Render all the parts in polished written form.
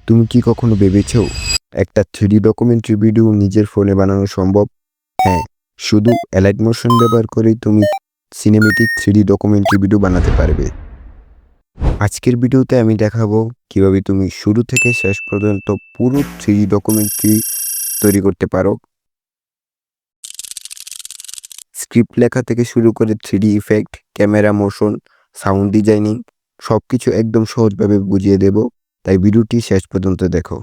তুমি কি কখনো ভেবেছো একটা 3D ডকুমেন্টারি ভিডিও নিজের ফোনে বানানো সম্ভব? হ্যাঁ, শুধু অ্যালাইট মোশন ব্যবহার করেই তুমি সিনেমেটিক 3D ডকুমেন্টারি ভিডিও বানাতে পারবে। আজকের ভিডিওতে আমি দেখাবো কিভাবে তুমি শুরু থেকে শেষ পর্যন্ত পুরো 3D ডকুমেন্টারি তৈরি করতে পারো। স্ক্রিপ্ট লেখা থেকে শুরু করে 3D effect, camera motion, sound designing সবকিছু একদম সহজভাবে বুঝিয়ে দেব, তাই ভিডিওটি শেষ পর্যন্ত দেখো।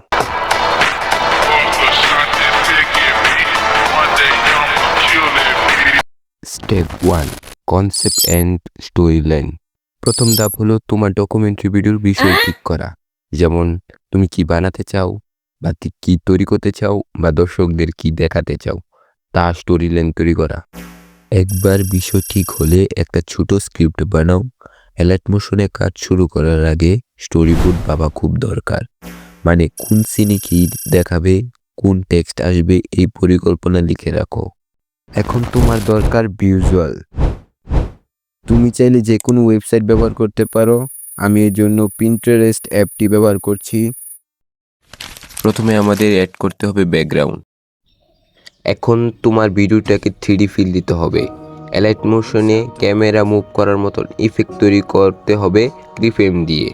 Step 1, concept and story line. প্রথম ধাপ হলো তোমার ডকুমেন্টারি ভিডিওর বিষয় ঠিক করা, যেমন তুমি কি বানাতে চাও বা কি তৈরি করতে চাও বা দর্শকদের কি দেখাতে চাও, তা স্টোরি লাইন তৈরি করা। একবার বিষয় ঠিক হলে একটা ছোট স্ক্রিপ্ট বানাও। অ্যালাইট মোশনে কাজ শুরু করার আগে স্টোরি বোর্ড ভাবা খুব দরকার, মানে কোন সিনে কি দেখাবে, কোন টেক্সট আসবে, এই পরিকল্পনা লিখে রাখো। এখন তোমার দরকার ভিজুয়াল। তুমি চাইলে যে কোনো ওয়েবসাইট ব্যবহার করতে পারো, আমি এর জন্য পিন্টারেস্ট অ্যাপটি ব্যবহার করছি। প্রথমে আমাদের অ্যাড করতে হবে ব্যাকগ্রাউন্ড। এখন তোমার ভিডিওটাকে 3D ফিল দিতে হবে। অ্যালাইট মোশনে ক্যামেরা মুভ করার মতন ইফেক্ট তৈরি করতে হবে কিফ্রেম দিয়ে।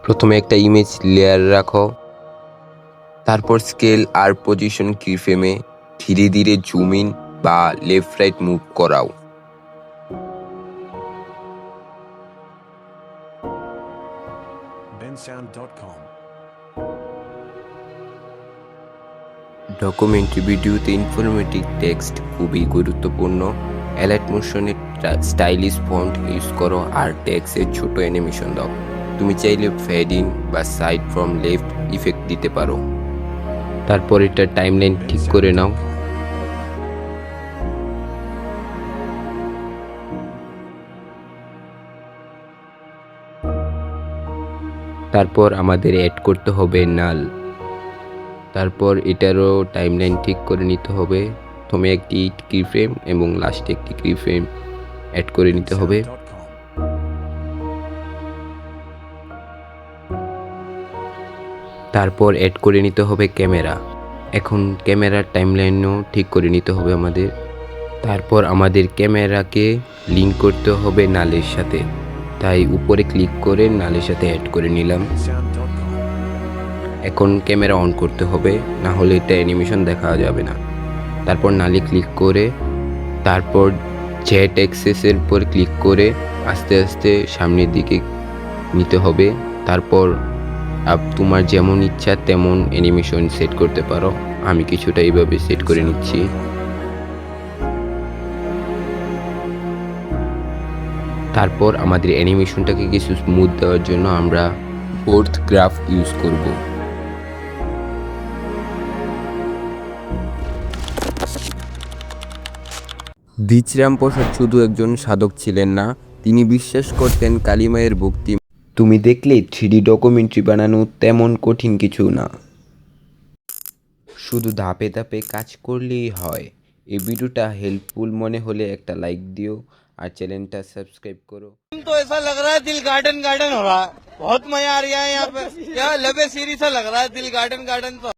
প্রথমে একটা ইমেজ লেয়ার রাখো, তারপর স্কেল আর পজিশন কিফ্রেমে ধীরে ধীরে জুম ইন বা লেফট রাইট মুভ করাও। bensound.com ডকুমেন্টারি ভিডিওতে ইনফরমেটিভ টেক্সট খুবই গুরুত্বপূর্ণ। অ্যালাইট মোশনে স্টাইলিশ ফন্ট ইউজ করো আর টেক্সটের ছোট অ্যানিমেশন দাও। তুমি চাইলে ফেড ইন বা সাইড ফ্রম লেফট ইফেক্ট দিতে পারো। তারপর এটা টাইমলাইন ঠিক করে নাও। তারপর আমাদের অ্যাড করতে হবে নাল। তারপর এটারও টাইমলাইন ঠিক করে নিতে হবে। প্রথমে একটি কিফ্রেম এবং লাস্টে একটি কিফ্রেম অ্যাড করে নিতে হবে। তারপর অ্যাড করে নিতে হবে ক্যামেরা। এখন ক্যামেরার টাইমলাইনও ঠিক করে নিতে হবে আমাদের। তারপর আমাদের ক্যামেরাকে লিঙ্ক করতে হবে নালের সাথে, তাই উপরে ক্লিক করে নালের সাথে অ্যাড করে নিলাম। এখন ক্যামেরা অন করতে হবে, না হলে এটা অ্যানিমেশন দেখা যাবে না। তারপর নালে ক্লিক করে তারপর জেড অ্যাক্সেসের উপর ক্লিক করে আস্তে আস্তে সামনের দিকে নিতে হবে। তারপর তোমার যেমন ইচ্ছা তেমন অ্যানিমেশন সেট করতে পারো। আমি কিছুটা এইভাবে সেট করে নিচ্ছি। তারপর আমাদের অ্যানিমেশনটাকে কিছু স্মুথ দেওয়ার জন্য আমরা ফোর্থ গ্রাফ ইউজ করব। দ্বিজরাম প্রসাদ শুধু একজন সাধক ছিলেন না, তিনি বিশ্বাস করতেন কালিমায়ের ভক্তি। তুমি দেখলে 3D ডকুমেন্টারি বানানো তেমন কঠিন কিছু না, শুধু ধাপে ধাপে কাজ করলেই হয়। এই ভিডিওটা হেল্পফুল মনে হলে একটা লাইক দিও আর চ্যানেলটা সাবস্ক্রাইব করো। तो ऐसा लग रहा है दिल गार्डन गार्डन हो रहा है। बहुत मजा आ रहा है यहाँ पे। क्या लबे सीरी सा लग रहा है, दिल गार्डन गार्डन तो।